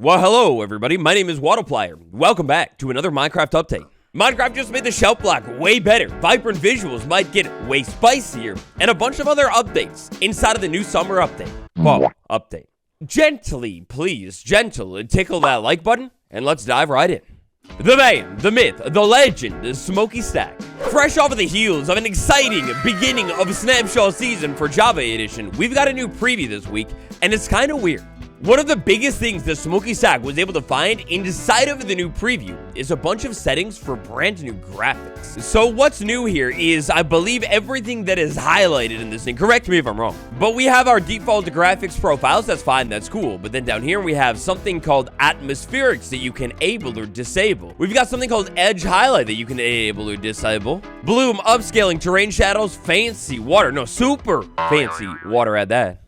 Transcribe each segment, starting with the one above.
Well, hello everybody, my name is Waddleplier. Welcome back to another Minecraft update. Minecraft just made the shelf block way better, vibrant visuals might get way spicier, and a bunch of other updates inside of the new summer update. Whoa, update. Gently, please, gentle, tickle that like button, and let's dive right in. The man, the myth, the legend, the Smoky Stack. Fresh off of the heels of an exciting beginning of Snapshot season for Java Edition, we've got a new preview this week, and it's kind of weird. One of the biggest things the Smoky Stack was able to find inside of the new preview is a bunch of settings for brand new graphics. So what's new here is, I believe, everything that is highlighted in this thing. Correct me if I'm wrong. But we have our default graphics profiles, that's fine, that's cool. But then down here we have something called atmospherics that you can enable or disable. We've got something called edge highlight that you can enable or disable. Bloom, upscaling, terrain shadows, fancy water. No, super fancy water at that.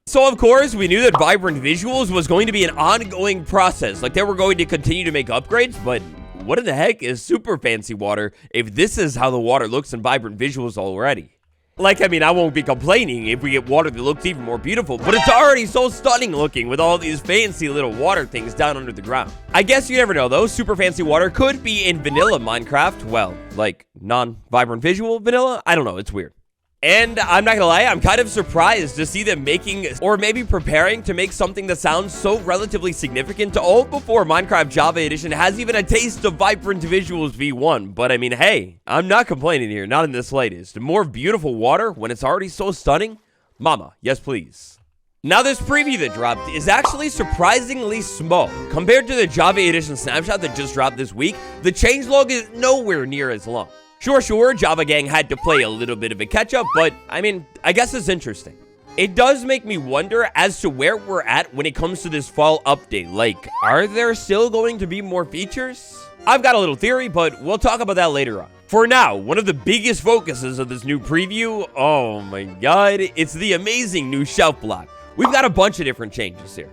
So, of course, we knew that Vibrant Visuals was going to be an ongoing process. Like, they were going to continue to make upgrades, but what in the heck is super fancy water if this is how the water looks in Vibrant Visuals already? Like, I mean, I won't be complaining if we get water that looks even more beautiful, but it's already so stunning looking with all these fancy little water things down under the ground. I guess you never know, though. Super fancy water could be in vanilla Minecraft. Well, like, non-Vibrant Visual vanilla? I don't know. It's weird. And I'm not gonna lie, I'm kind of surprised to see them making, or maybe preparing to make something that sounds so relatively significant all before Minecraft Java Edition has even a taste of Vibrant Visuals V1. But I mean, hey, I'm not complaining here, not in the slightest. More beautiful water when it's already so stunning? Mama, yes please. Now this preview that dropped is actually surprisingly small. Compared to the Java Edition snapshot that just dropped this week, the changelog is nowhere near as long. Sure, Java Gang had to play a little bit of a catch-up, but, I mean, I guess it's interesting. It does make me wonder as to where we're at when it comes to this fall update. Like, are there still going to be more features? I've got a little theory, but we'll talk about that later on. For now, one of the biggest focuses of this new preview, oh my god, it's the amazing new shelf block. We've got a bunch of different changes here.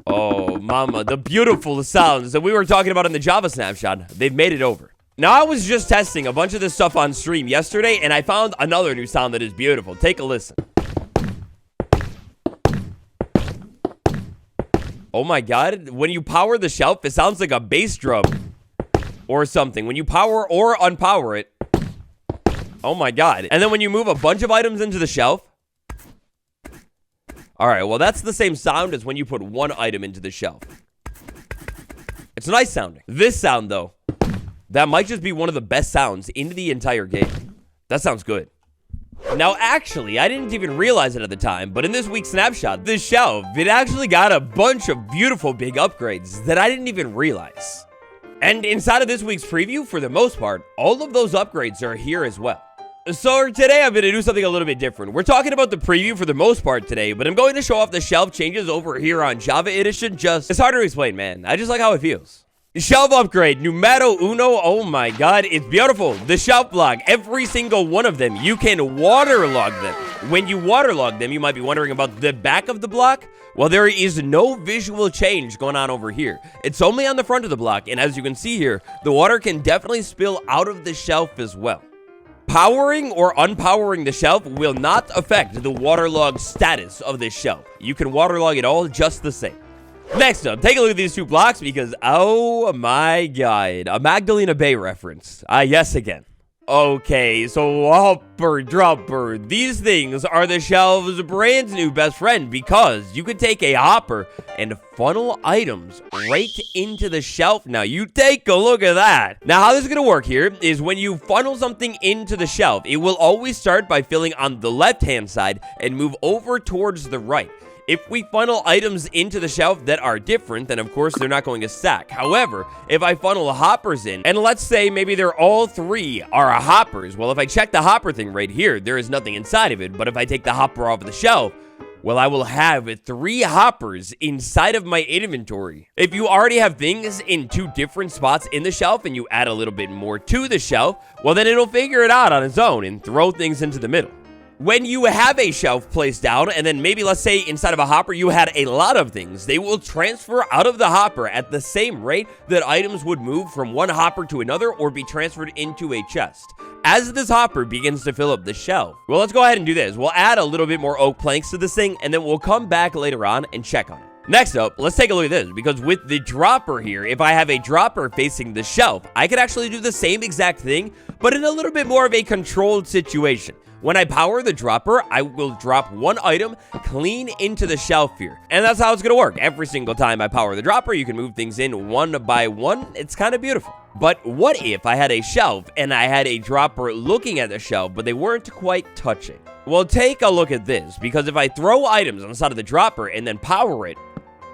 Oh, mama, the beautiful sounds that we were talking about in the Java snapshot, they've made it over. Now, I was just testing a bunch of this stuff on stream yesterday, and I found another new sound that is beautiful. Take a listen. Oh my god, when you power the shelf, it sounds like a bass drum or something. When you power or unpower it, oh my god. And then when you move a bunch of items into the shelf, alright, well that's the same sound as when you put one item into the shelf. It's nice sounding. This sound, though, that might just be one of the best sounds in the entire game. That sounds good. Now, actually, I didn't even realize it at the time, but in this week's snapshot, this shelf, it actually got a bunch of beautiful big upgrades that I didn't even realize. And inside of this week's preview, for the most part, all of those upgrades are here as well. So today, I'm going to do something a little bit different. We're talking about the preview for the most part today, but I'm going to show off the shelf changes over here on Java Edition. It's hard to explain, man. I just like how it feels. Shelf upgrade, numero uno, oh my god, it's beautiful. The shelf block, every single one of them, you can waterlog them. When you waterlog them, you might be wondering about the back of the block. Well, there is no visual change going on over here. It's only on the front of the block, and as you can see here, the water can definitely spill out of the shelf as well. Powering or unpowering the shelf will not affect the waterlog status of this shelf. You can waterlog it all just the same. Next up, take a look at these two blocks because, oh my god, a Magdalena Bay reference. Yes again. Okay, so hopper dropper, these things are the shelf's brand new best friend because you could take a hopper and funnel items right into the shelf. Now, you take a look at that. Now, how this is going to work here is when you funnel something into the shelf, it will always start by filling on the left-hand side and move over towards the right. If we funnel items into the shelf that are different, then of course they're not going to stack. However, if I funnel hoppers in, and let's say maybe they're all three are hoppers, well, if I check the hopper thing right here, there is nothing inside of it. But if I take the hopper off the shelf, well, I will have 3 hoppers inside of my inventory. If you already have things in 2 different spots in the shelf and you add a little bit more to the shelf, well, then it'll figure it out on its own and throw things into the middle. When you have a shelf placed down, and then maybe, let's say, inside of a hopper, you had a lot of things, they will transfer out of the hopper at the same rate that items would move from one hopper to another or be transferred into a chest. As this hopper begins to fill up the shelf, well, let's go ahead and do this. We'll add a little bit more oak planks to this thing, and then we'll come back later on and check on it. Next up, let's take a look at this, because with the dropper here, if I have a dropper facing the shelf, I could actually do the same exact thing, but in a little bit more of a controlled situation. When I power the dropper, I will drop one item clean into the shelf here. And that's how it's going to work. Every single time I power the dropper, you can move things in one by one. It's kind of beautiful. But what if I had a shelf and I had a dropper looking at the shelf, but they weren't quite touching? Well, take a look at this, because if I throw items on the side of the dropper and then power it,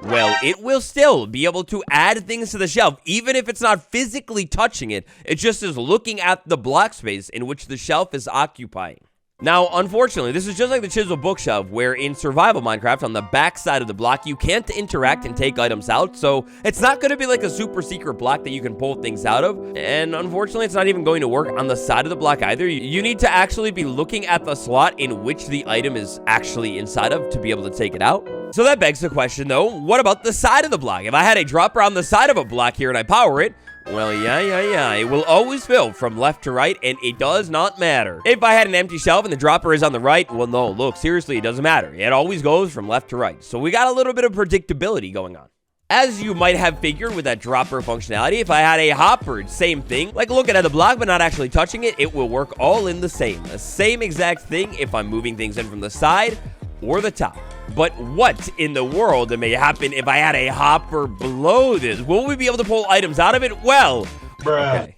well, it will still be able to add things to the shelf, even if it's not physically touching it. It just is looking at the block space in which the shelf is occupying. Now, unfortunately, this is just like the chisel bookshelf, where in survival Minecraft, on the back side of the block, you can't interact and take items out, so it's not going to be like a super secret block that you can pull things out of, and unfortunately, it's not even going to work on the side of the block either. You need to actually be looking at the slot in which the item is actually inside of to be able to take it out. So that begs the question, though, what about the side of the block? If I had a dropper on the side of a block here and I power it, well, yeah, it will always fill from left to right, and it does not matter. If I had an empty shelf and the dropper is on the right, well, no, look, seriously, it doesn't matter. It always goes from left to right. So we got a little bit of predictability going on. As you might have figured with that dropper functionality, if I had a hopper, same thing. Like looking at the block but not actually touching it, it will work all in the same exact thing if I'm moving things in from the side or the top. But what in the world may happen if I had a hopper below this? Will we be able to pull items out of it? Well, okay.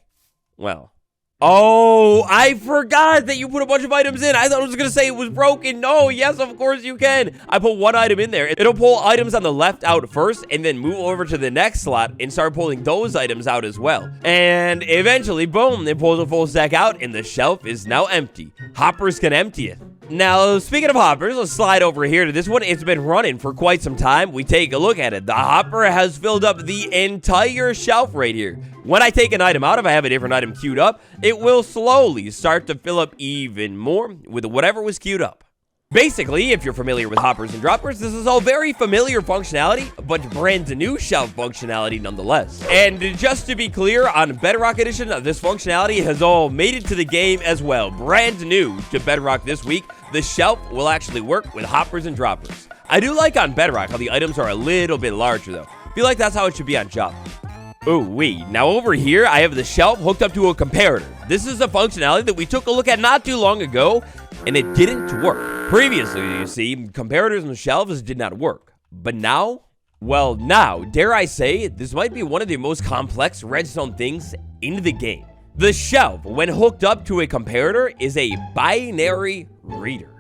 Well. Oh, I forgot that you put a bunch of items in. I thought I was going to say it was broken. No, yes, of course you can. I put one item in there. It'll pull items on the left out first and then move over to the next slot and start pulling those items out as well. And eventually, boom, it pulls a full stack out and the shelf is now empty. Hoppers can empty it. Now, speaking of hoppers, let's slide over here to this one. It's been running for quite some time. We take a look at it. The hopper has filled up the entire shelf right here. When I take an item out, if I have a different item queued up, it will slowly start to fill up even more with whatever was queued up. Basically, if you're familiar with hoppers and droppers, this is all very familiar functionality, but brand new shelf functionality nonetheless. And just to be clear, on Bedrock Edition, this functionality has all made it to the game as well. Brand new to Bedrock this week, the shelf will actually work with hoppers and droppers. I do like on Bedrock how the items are a little bit larger though. I feel like that's how it should be on Java. Oh, wait. Now over here, I have the shelf hooked up to a comparator. This is a functionality that we took a look at not too long ago, and it didn't work. Previously, you see, comparators and shelves did not work. But now, well, now, dare I say, this might be one of the most complex redstone things in the game. The shelf, when hooked up to a comparator, is a binary reader.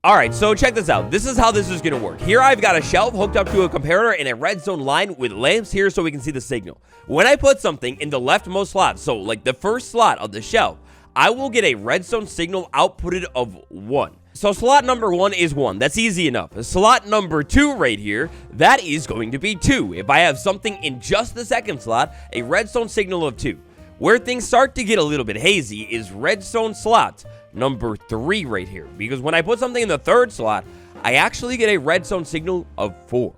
Alright, so check this out. This is how this is going to work. Here I've got a shelf hooked up to a comparator and a redstone line with lamps here so we can see the signal. When I put something in the leftmost slot, so like the first slot of the shelf, I will get a redstone signal outputted of 1. So slot number 1 is 1. That's easy enough. Slot number 2 right here, that is going to be 2. If I have something in just the second slot, a redstone signal of 2. Where things start to get a little bit hazy is redstone slot number 3 right here. Because when I put something in the third slot, I actually get a redstone signal of 4.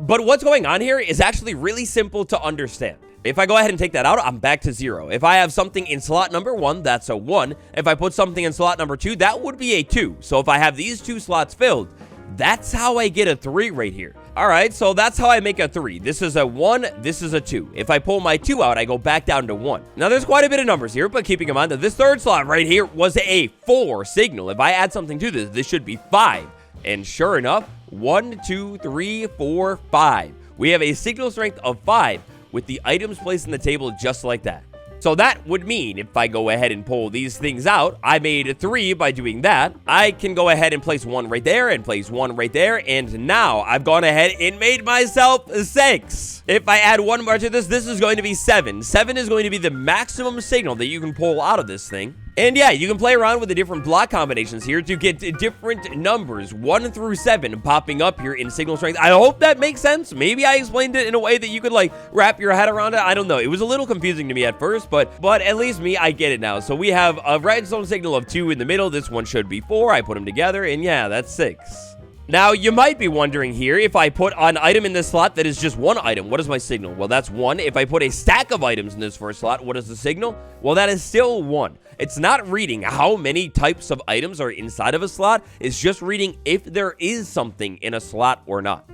But what's going on here is actually really simple to understand. If I go ahead and take that out, I'm back to 0. If I have something in slot number 1, that's a 1. If I put something in slot number 2, that would be a 2. So if I have these 2 slots filled, that's how I get a 3 right here. Alright, so that's how I make a 3. This is a 1, this is a 2. If I pull my 2 out, I go back down to 1. Now, there's quite a bit of numbers here, but keeping in mind that this third slot right here was a 4 signal. If I add something to this, this should be 5. And sure enough, 1, 2, 3, 4, 5. We have a signal strength of 5 with the items placed in the table just like that. So that would mean if I go ahead and pull these things out, I made a 3 by doing that. I can go ahead and place 1 right there and place 1 right there. And now I've gone ahead and made myself 6. If I add 1 more to this, this is going to be 7. 7 is going to be the maximum signal that you can pull out of this thing. And yeah, you can play around with the different block combinations here to get different numbers, 1 through 7, popping up here in signal strength. I hope that makes sense. Maybe I explained it in a way that you could, like, wrap your head around it. I don't know. It was a little confusing to me at first, but at least me, I get it now. So we have a redstone signal of 2 in the middle. This one should be 4. I put them together, and yeah, that's 6. Now, you might be wondering here, if I put an item in this slot that is just 1 item, what is my signal? Well, that's 1. If I put a stack of items in this first slot, what is the signal? Well, that is still 1. It's not reading how many types of items are inside of a slot. It's just reading if there is something in a slot or not.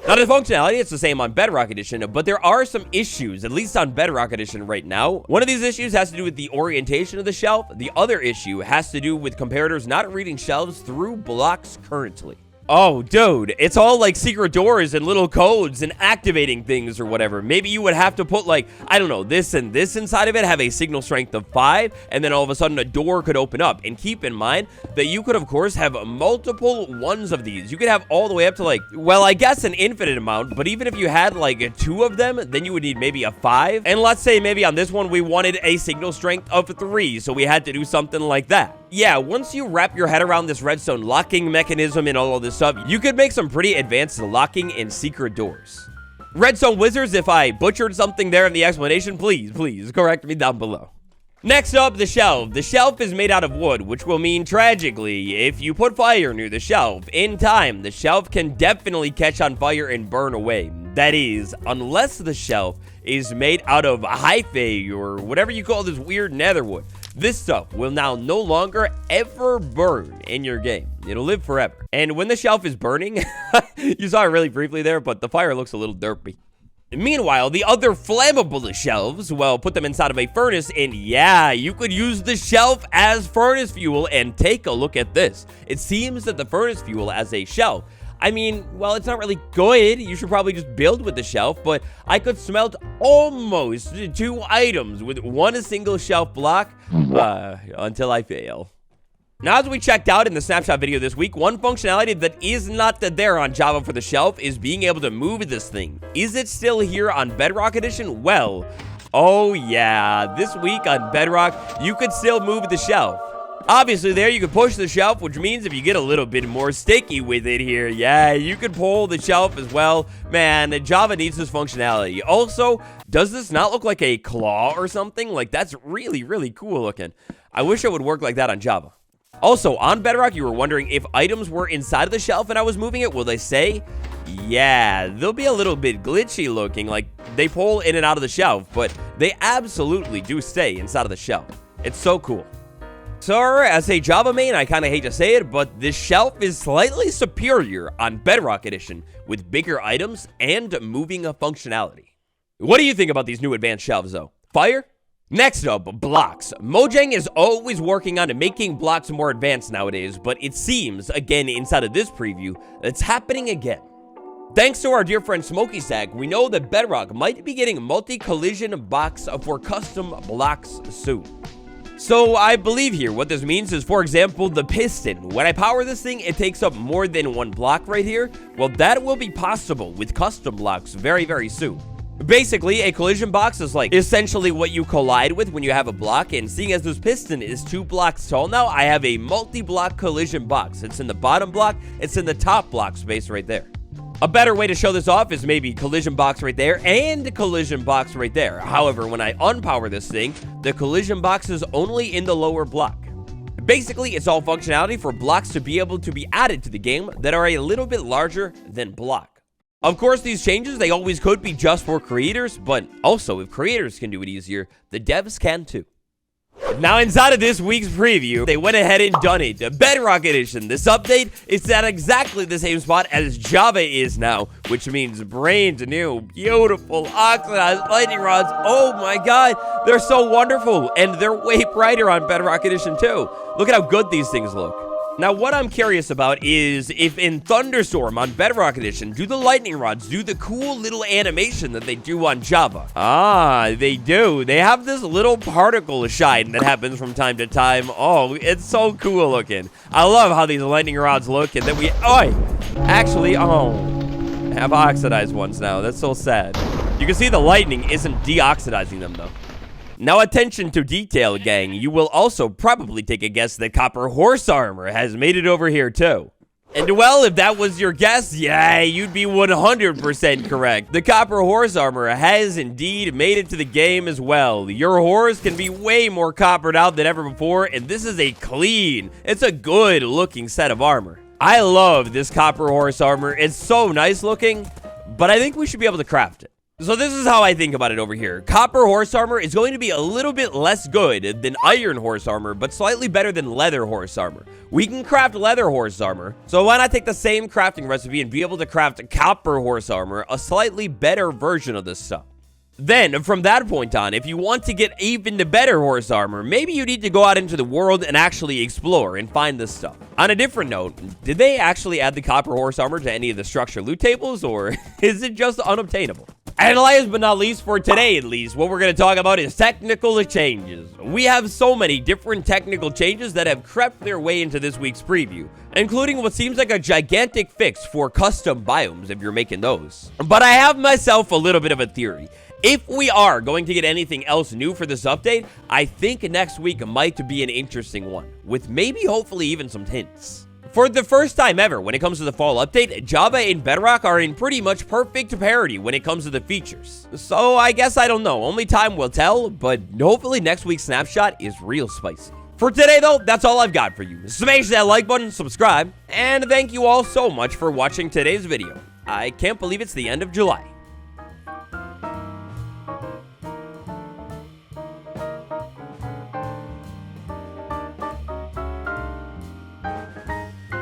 Now, the functionality, it's the same on Bedrock Edition, but there are some issues, at least on Bedrock Edition right now. One of these issues has to do with the orientation of the shelf. The other issue has to do with comparators not reading shelves through blocks currently. Oh, dude, it's all like secret doors and little codes and activating things or whatever. Maybe you would have to put like, I don't know, this and this inside of it, have a signal strength of 5, and then all of a sudden a door could open up. And keep in mind that you could, of course, have multiple ones of these. You could have all the way up to like, well, I guess an infinite amount, but even if you had like 2 of them, then you would need maybe a 5. And let's say maybe on this one, we wanted a signal strength of 3, so we had to do something like that. Yeah, once you wrap your head around this redstone locking mechanism and all of this stuff, you could make some pretty advanced locking and secret doors. Redstone Wizards, if I butchered something there in the explanation, please correct me down below. Next up, the shelf. The shelf is made out of wood, which will mean, tragically, if you put fire near the shelf, in time, the shelf can definitely catch on fire and burn away. That is, unless the shelf is made out of hyphae or whatever you call this weird netherwood. This stuff will now no longer ever burn in your game. It'll live forever. And when the shelf is burning, you saw it really briefly there, but the fire looks a little derpy. Meanwhile, the other flammable shelves, well, put them inside of a furnace, and yeah, you could use the shelf as furnace fuel, and take a look at this. It seems that the furnace fuel as a shelf, I mean, well, it's not really good. You should probably just build with the shelf, but I could smelt almost 2 items with one single shelf block until I fail. Now, as we checked out in the snapshot video this week, one functionality that is not there on Java for the shelf is being able to move this thing. Is it still here on Bedrock Edition? Well, oh yeah, this week on Bedrock, you could still move the shelf. Obviously, there you can push the shelf, which means if you get a little bit more sticky with it here, yeah, you could pull the shelf as well. Man, Java needs this functionality. Also, does this not look like a claw or something? Like, that's really, really cool looking. I wish it would work like that on Java. Also, on Bedrock, you were wondering if items were inside of the shelf and I was moving it. Will they say? Yeah, they'll be a little bit glitchy looking, like they pull in and out of the shelf, but they absolutely do stay inside of the shelf. It's so cool. So, as a Java main, I kind of hate to say it, but this shelf is slightly superior on Bedrock Edition with bigger items and moving functionality. What do you think about these new advanced shelves, though? Fire? Next up, blocks. Mojang is always working on making blocks more advanced nowadays, but it seems, again inside of this preview, it's happening again. Thanks to our dear friend Smokey Stack, we know that Bedrock might be getting multi-collision box for custom blocks soon. So I believe here what this means is, for example, the piston. When I power this thing, it takes up more than 1 block right here. Well, that will be possible with custom blocks very, very soon. Basically, a collision box is like essentially what you collide with when you have a block, and seeing as this piston is 2 blocks tall now, I have a multi-block collision box. It's in the bottom block, it's in the top block space right there. A better way to show this off is maybe collision box right there and collision box right there. However, when I unpower this thing, the collision box is only in the lower block. Basically, it's all functionality for blocks to be able to be added to the game that are a little bit larger than block. Of course, these changes, they always could be just for creators, but also if creators can do it easier, the devs can too. Now, inside of this week's preview, they went ahead and done it. The Bedrock Edition, this update is at exactly the same spot as Java is now, which means brand new, beautiful, oxidized lightning rods. Oh my god, they're so wonderful, and they're way brighter on Bedrock Edition too. Look at how good these things look. Now, what I'm curious about is if in Thunderstorm on Bedrock Edition, do the lightning rods do the cool little animation that they do on Java? Ah, they do. They have this little particle shine that happens from time to time. Oh, it's so cool looking. I love how these lightning rods look, and then we... Actually, have oxidized ones now. That's so sad. You can see the lightning isn't deoxidizing them, though. Now, attention to detail, gang. You will also probably take a guess that copper horse armor has made it over here, too. And, well, if that was your guess, yeah, you'd be 100% correct. The copper horse armor has indeed made it to the game as well. Your horse can be way more coppered out than ever before, and this is a clean, it's a good-looking set of armor. I love this copper horse armor. It's so nice looking, but I think we should be able to craft it. So this is how I think about it over here. Copper horse armor is going to be a little bit less good than iron horse armor, but slightly better than leather horse armor. We can craft leather horse armor, so why not take the same crafting recipe and be able to craft copper horse armor, a slightly better version of this stuff. Then, from that point on, if you want to get even better horse armor, maybe you need to go out into the world and actually explore and find this stuff. On a different note, did they actually add the copper horse armor to any of the structure loot tables, or is it just unobtainable? And last but not least, for today at least, what we're going to talk about is technical changes. We have so many different technical changes that have crept their way into this week's preview, including what seems like a gigantic fix for custom biomes if you're making those. But I have myself a little bit of a theory. If we are going to get anything else new for this update, I think next week might be an interesting one, with maybe hopefully even some hints. For the first time ever, when it comes to the fall update, Java and Bedrock are in pretty much perfect parity when it comes to the features. So I guess I don't know, only time will tell, but hopefully next week's snapshot is real spicy. For today though, that's all I've got for you. Smash that like button, subscribe, and thank you all so much for watching today's video. I can't believe it's the end of July.